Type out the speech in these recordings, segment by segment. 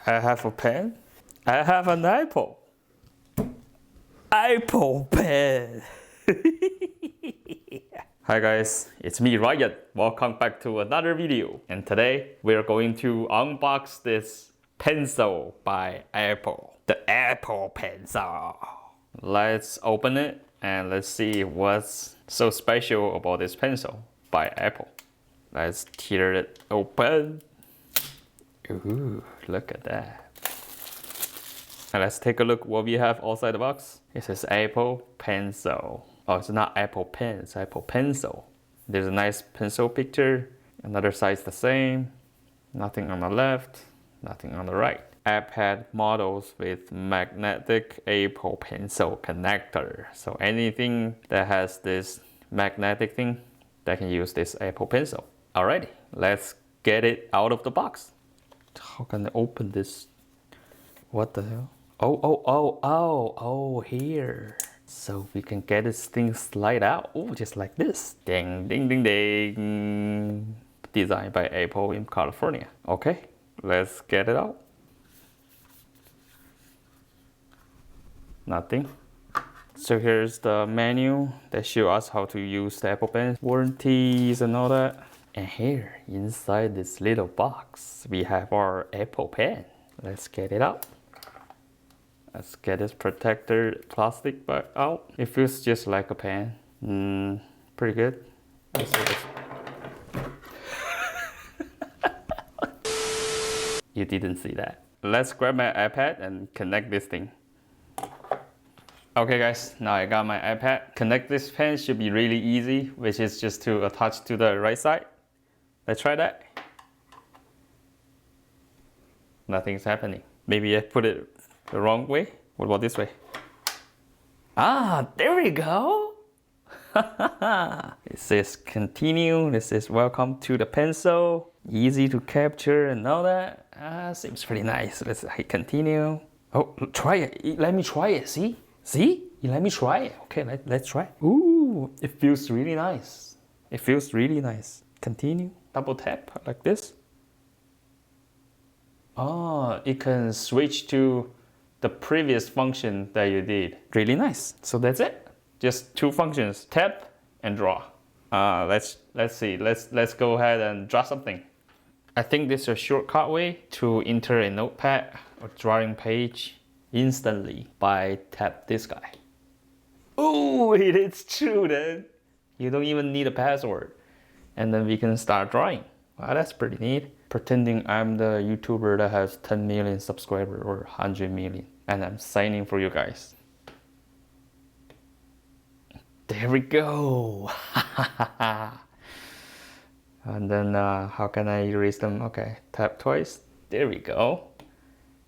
I have a pen. I have an apple. Apple pen. Hi guys, it's me Ryan. Welcome back to another video. And today we're going to unbox this pencil by Apple. The Apple pencil. Let's open it and let's see what's so special about this pencil by Apple. Let's tear it open. Ooh, look at that. And let's take a look what we have outside the box. It says Apple pencil. Oh, it's not Apple pen, it's Apple pencil. There's a nice pencil picture. Another side's the same. Nothing on the left, nothing on the right. iPad models with magnetic Apple pencil connector. So anything that has this magnetic thing, that can use this Apple pencil. Alrighty, let's get it out of the box. How can I open this? What the hell? Oh, here. So we can get this thing slide out. Oh, just like this. Ding, ding, ding, ding. Designed by Apple in California. Okay, let's get it out. Nothing. So here's the menu that shows us how to use the Apple Pen, warranties and all that. And here, inside this little box, we have our Apple Pen. Let's get it out. Let's get this protector plastic bag out. It feels just like a pen. Pretty good. Let's see this. You didn't see that. Let's grab my iPad and connect this thing. Okay guys, now I got my iPad. Connect this pen should be really easy, which is just to attach to the right side. Let's try that. Nothing's happening. Maybe I put it the wrong way. What about this way? Ah, there we go. It says continue. This is welcome to the pencil. Easy to capture and all that. Seems pretty nice. Let's hit continue. Oh, try it. Let me try it. See? You let me try it. Okay, let's try. Ooh, it feels really nice. It feels really nice. Continue. Double tap like this. Oh, it can switch to the previous function that you did. Really nice. So that's it. Just two functions: tap and draw. Let's see. Let's go ahead and draw something. I think this is a shortcut way to enter a notepad or drawing page instantly by tap this guy. Oh, it is true then. You don't even need a password. And then we can start drawing. Wow, that's pretty neat. Pretending I'm the YouTuber that has 10 million subscribers or 100 million. And I'm signing for you guys. There we go. And then how can I erase them? Okay, tap twice. There we go.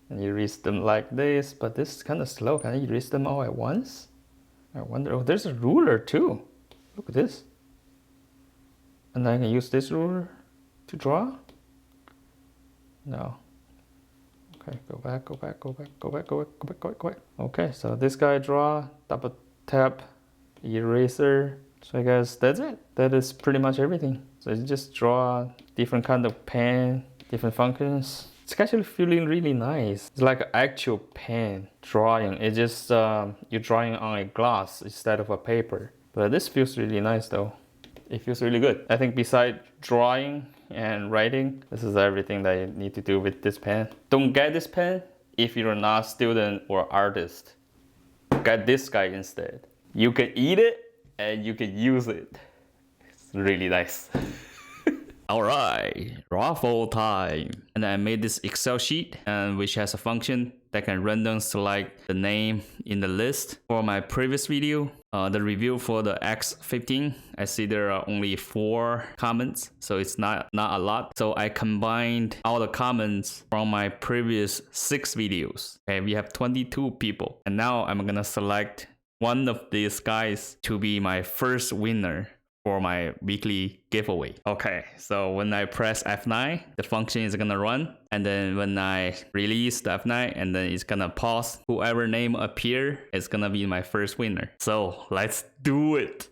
And erase them like this, but this is kind of slow. Can I erase them all at once? I wonder. Oh, there's a ruler too. Look at this. And I can use this ruler to draw? No. Okay, go back. Okay, so this guy draw, double tap, eraser. So I guess that's it. That is pretty much everything. So you just draw different kind of pen, different functions. It's actually feeling really nice. It's like an actual pen drawing. It's just you're drawing on a glass instead of a paper. But this feels really nice though. It feels really good. I think besides drawing and writing, this is everything that you need to do with this pen. Don't get this pen if you're not a student or artist. Get this guy instead. You can eat it and you can use it. It's really nice. Alright, Raffle time. And I made this Excel sheet which has a function that can random select the name in the list. For my previous video, the review for the X15, I see there are only 4 comments, so it's not a lot. So I combined all the comments from my previous 6 videos. Okay, we have 22 people. And now I'm gonna select one of these guys to be my first winner for my weekly giveaway. Okay, so when I press F9, the function is gonna run, and then when I release the F9, and then it's gonna pause, whoever name appear is gonna be my first winner. So let's do it.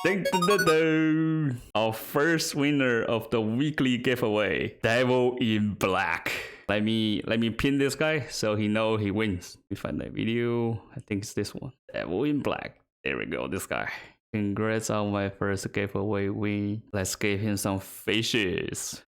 Ding, ding, ding, ding. Our first winner of the weekly giveaway, Devil in Black. Let me pin this guy so he know he wins. We find that video. I think it's this one. Devil in Black. There we go. This guy. Congrats on my first giveaway win. Let's give him some fishes.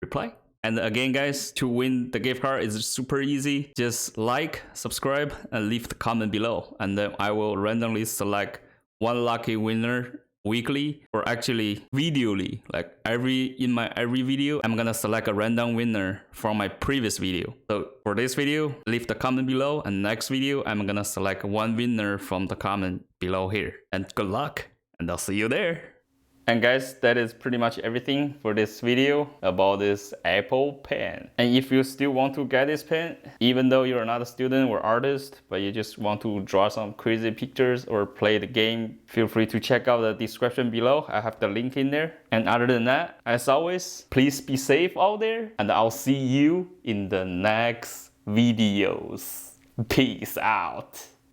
Reply. And again, guys, to win the gift card is super easy. Just like, subscribe, and leave the comment below. And then I will randomly select one lucky winner weekly, or actually videoly. Like in my every video, I'm gonna select a random winner from my previous video. So for this video, leave the comment below, and next video, I'm gonna select one winner from the comment below here. And good luck, and I'll see you there. And guys, that is pretty much everything for this video about this Apple pen. And if you still want to get this pen, even though you're not a student or artist, but you just want to draw some crazy pictures or play the game, feel free to check out the description below. I have the link in there. And other than that, as always, please be safe out there, and I'll see you in the next videos. Peace out.